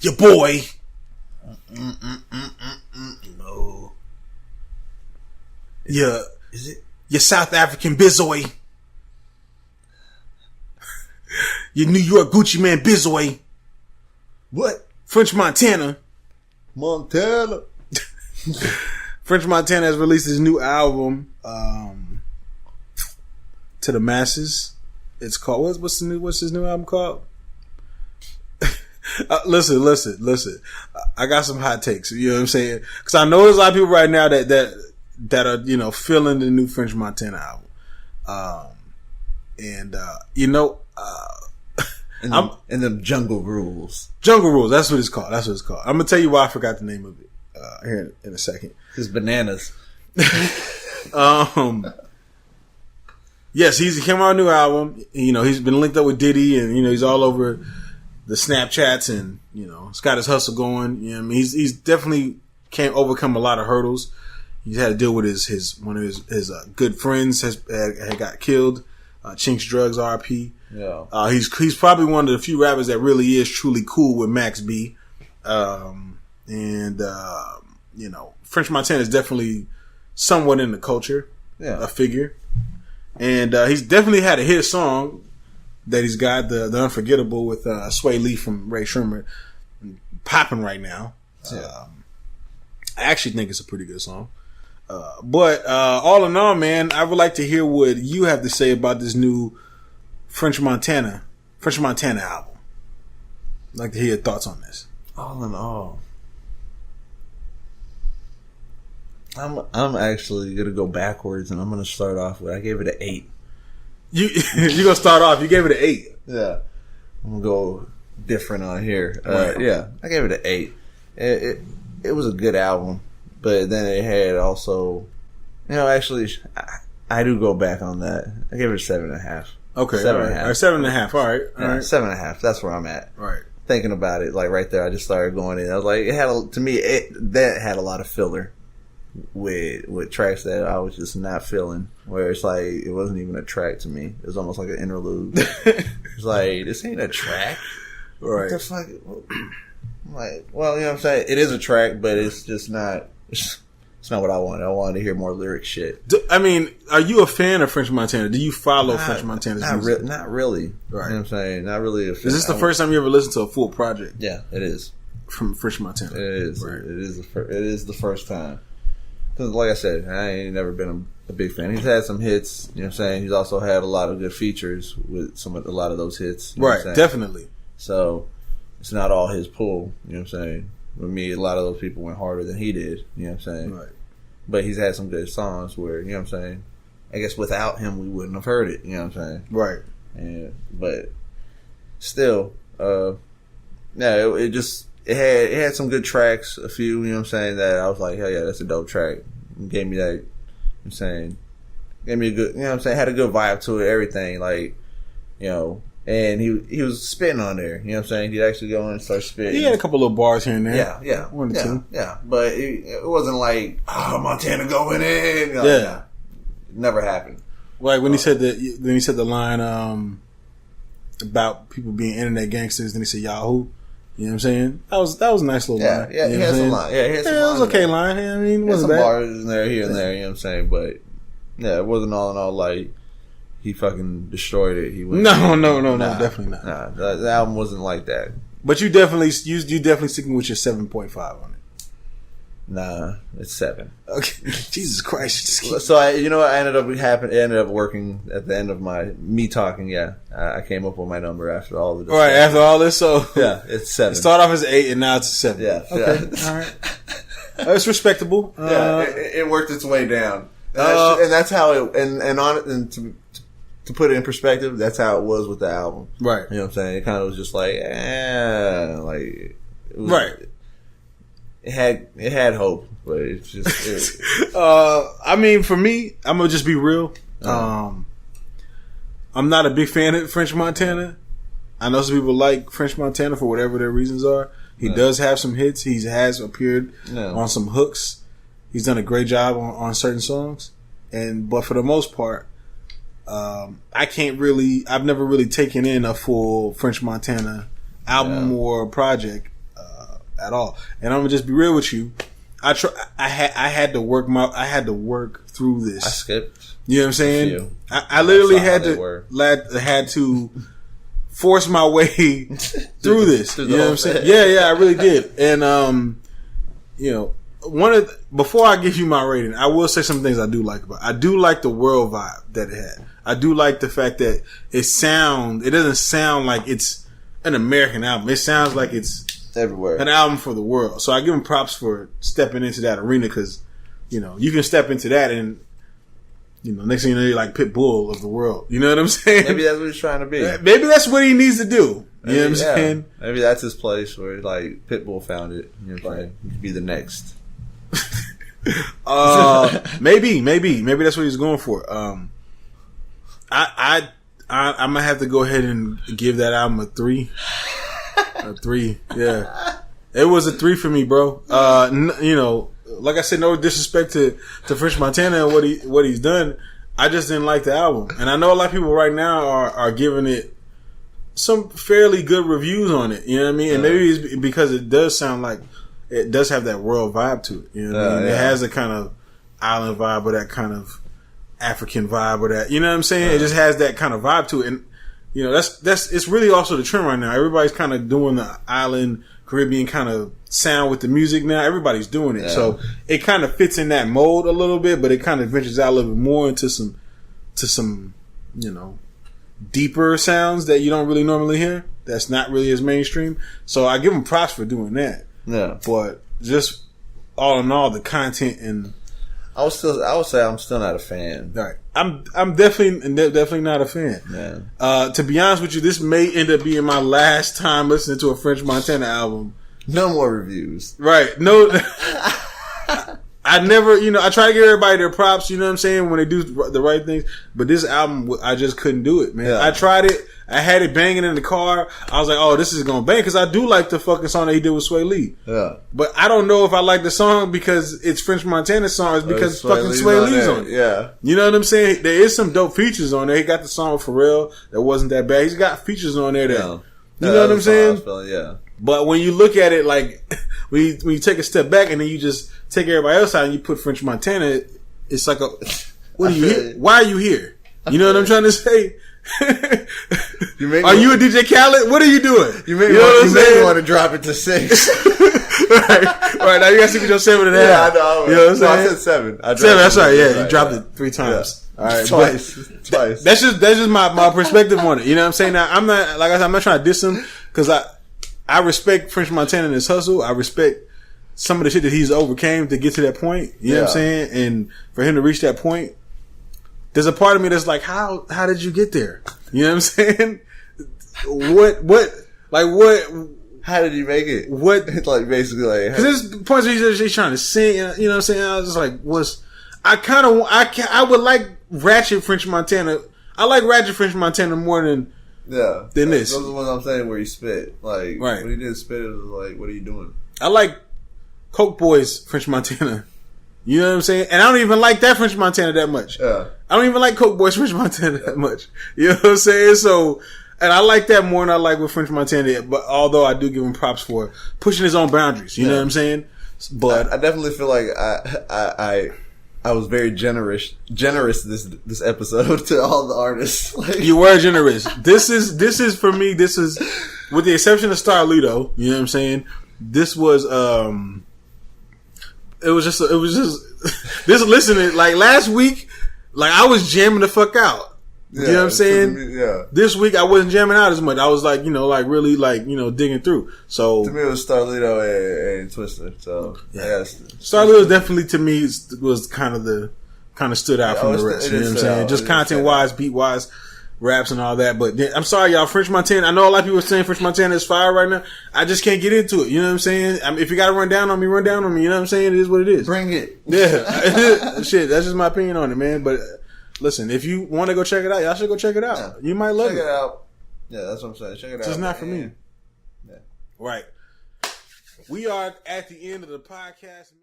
your boy. No. Is it? Your South African Bizoy. Your New York Gucci Man Bizoy. What? French Montana. French Montana has released his new album to the masses. It's called what's his new album called? Listen. I got some hot takes. You know what I'm saying? Because I know there's a lot of people right now that are feeling the new French Montana album. And the Jungle Rules. Jungle Rules. That's what it's called. I'm gonna tell you why I forgot the name of it here in a second. It's bananas. Yes, he came out with a new album. He's been linked up with Diddy, and he's all over the Snapchats, and he's got his hustle going. He's definitely can't overcome a lot of hurdles. He's had to deal with one of his good friends had got killed. Chinks Drugs RP. Yeah. He's probably one of the few rappers that really is truly cool with Max B. French Montana is definitely somewhat in the culture. Yeah. A figure. And he's definitely had a hit song that he's got, the Unforgettable with Sway Lee from Ray Sherman, popping right now. Yeah. I actually think it's a pretty good song. But all in all, man, I would like to hear what you have to say about this new French Montana album. I'd like to hear your thoughts on this. All in all, I'm actually gonna go backwards, and I'm gonna start off with I gave it an 8. You gonna start off? You gave it an 8. Yeah, I'm gonna go different on here. Right. Yeah, I gave it an 8. It was a good album, but then it had also, actually, I do go back on that. I gave it a 7.5. Okay, 7.5. All right, 7.5. All right, all right. 7.5. That's where I'm at. Right. Thinking about it, like right there, I just started going in. I was like, that had a lot of filler with tracks that I was just not feeling. Where it's like it wasn't even a track to me. It was almost like an interlude. It's like, this ain't a track. Right. What the fuck? I'm like, well, what I'm saying? It is a track, but it's just not. It's not what I wanted. I wanted to hear more lyric shit. Are you a fan of French Montana? Do you follow French Montana's music? Not really. Right. You know what I'm saying? Not really a fan. Is this the first time you ever listened to a full project? Yeah, it is. From French Montana? It is. Right. It is the first time. Because like I said, I ain't never been a big fan. He's had some hits, you know what I'm saying? He's also had a lot of good features with a lot of those hits. You know right, definitely. So, it's not all his pull, you know what I'm saying? With me, a lot of those people went harder than he did, you know what I'm saying? Right. But he's had some good songs where, you know what I'm saying? I guess without him, we wouldn't have heard it, you know what I'm saying? Right. But still, it had some good tracks, a few, you know what I'm saying, that I was like, hell yeah, that's a dope track. It gave me that, you know what I'm saying, gave me a good, you know what I'm saying, had a good vibe to it, everything, like, and he was spitting on there, you know what I'm saying, he'd actually go in and start spitting. He had a couple of bars here and there. Yeah. One or two. Yeah, but it wasn't like, Montana going in. Yeah. It never happened. Like when he said the line about people being internet gangsters, then he said Yahoo. You know what I'm saying? That was a nice little line. Yeah, he had some line. Yeah, he had some it was okay line. I mean, it wasn't some bad. bars in there, here and there, you know what I'm saying? But, yeah, it wasn't all in all like he fucking destroyed it. No, definitely not. Nah, the album wasn't like that. But you definitely sticking with your 7.5 on it. Nah, it's 7. Okay, Jesus Christ. So I ended up working at the end of me talking. Yeah, I came up with my number after all of this. All right, after all this, so yeah, it's 7. It started off as 8 and now it's a 7. Yeah, okay, yeah. All right. It's respectable. Yeah, it worked its way down, and that's how it. And to put it in perspective, that's how it was with the album. Right. You know what I'm saying? It kind of was just like, like, it was, right. It had hope, but it's just. I mean, for me, I'm gonna just be real. I'm not a big fan of French Montana. I know some people like French Montana for whatever their reasons are. He does have some hits. He has appeared on some hooks. He's done a great job on certain songs, but for the most part, I've never really taken in a full French Montana album or project. at all. And I'm gonna just be real with you. I had to work through this. I skipped. You know what I'm saying? I literally had to force my way through this. You know what I'm saying? Yeah, I really did. And you know, before I give you my rating, I will say some things I do like about it. I do like the world vibe that it had. I do like the fact that it doesn't sound like it's an American album. It sounds like it's everywhere, an album for the world. So I give him props for stepping into that arena, because you know you can step into that and you know next thing you know you're like Pitbull of the world. You know what I'm saying? Maybe that's what he's trying to be. Maybe that's what he needs to do. You know what I'm saying? Maybe that's his place where like Pitbull found it. You know what I'm saying? He could be the next. Maybe that's what he's going for. I'm gonna have to go ahead and give that album a 3. A 3, yeah. It was a 3 for me, bro. You know, like I said, no disrespect to French Montana and what he's done. I just didn't like the album, and I know a lot of people right now are giving it some fairly good reviews on it. You know what I mean? And maybe it's because it does sound like it does have that world vibe to it. You know what I mean? It has a kind of island vibe, or that kind of African vibe, or that, you know what I'm saying? It just has that kind of vibe to it. And you know, it's really also the trend right now. Everybody's kind of doing the island Caribbean kind of sound with the music now. Everybody's doing it. Yeah. So it kind of fits in that mold a little bit, but it kind of ventures out a little bit more into some, you know, deeper sounds that you don't really normally hear. That's not really as mainstream. So I give them props for doing that. Yeah. But just all in all, the content and I would say I'm still not a fan. Right. I'm definitely not a fan. Yeah. To be honest with you, this may end up being my last time listening to a French Montana album. No more reviews. Right. No. I never, you know, I try to give everybody their props, you know what I'm saying, when they do the right things. But this album, I just couldn't do it, man. Yeah. I tried it. I had it banging in the car. I was like, oh, this is going to bang, because I do like the fucking song that he did with Sway Lee. Yeah. But I don't know if I like the song because it's French Montana's song. It's because fucking Sway Lee's on it. Yeah. You know what I'm saying? There is some dope features on there. He got the song with Pharrell that wasn't that bad. He's got features on there that, you know what I'm saying? Yeah. But when you look at it, like, when you take a step back and then you just take everybody else out and you put French Montana, it's like what are you here? Why are you here? You know what I'm trying to say? Are you a DJ Khaled? What are you doing? You made me want to drop it to 6. right. Now you got to see your 7.5. Yeah, I know. You know what I'm saying? I said 7. 7. That's right. Yeah, you dropped it 3 times. Yeah. All right, twice. That's just my perspective on it. You know what I'm saying? Now I'm not, like I said, I'm not trying to diss him, because I respect French Montana and his hustle. I respect some of the shit that he's overcame to get to that point. You know what I'm saying? And for him to reach that point, there's a part of me that's like, how did you get there? You know what I'm saying? How did you make it? What? Like, basically, like, because there's points where he's trying to sing, you know what I'm saying? I was just like, I would like ratchet French Montana. I like ratchet French Montana more than this. Those are the ones I'm saying where he spit. Like, when he did spit, it was like, what are you doing? I like Coke Boys French Montana. You know what I'm saying? And I don't even like that French Montana that much. Yeah. I don't even like Coke Boys French Montana that much. You know what I'm saying? So, and I like that more than I like with French Montana. But although I do give him props for pushing his own boundaries. You know what I'm saying? But I definitely feel like I was very generous this episode to all the artists. Like, you were generous. This is for me. This is, with the exception of Starlito. You know what I'm saying? This was It was just this listening, like last week, like I was jamming the fuck out. You know what I'm saying? This week I wasn't jamming out as much. I was like, you know, like really like, you know, digging through. So to me it was Starlito and Twister. So Starlito definitely to me was kind of stood out from the rest. You know what I'm saying? Just content wise, beat wise, raps and all that. But I'm sorry, y'all. French Montana. I know a lot of people are saying French Montana is fire right now. I just can't get into it. You know what I'm saying? I mean, if you got to run down on me, run down on me. You know what I'm saying? It is what it is. Bring it. Yeah. Shit. That's just my opinion on it, man. But listen, if you want to go check it out, y'all should go check it out. Yeah. You might love it. Check it out. Yeah, that's what I'm saying. Check it out. It's just not for me. Yeah. Right. We are at the end of the podcast.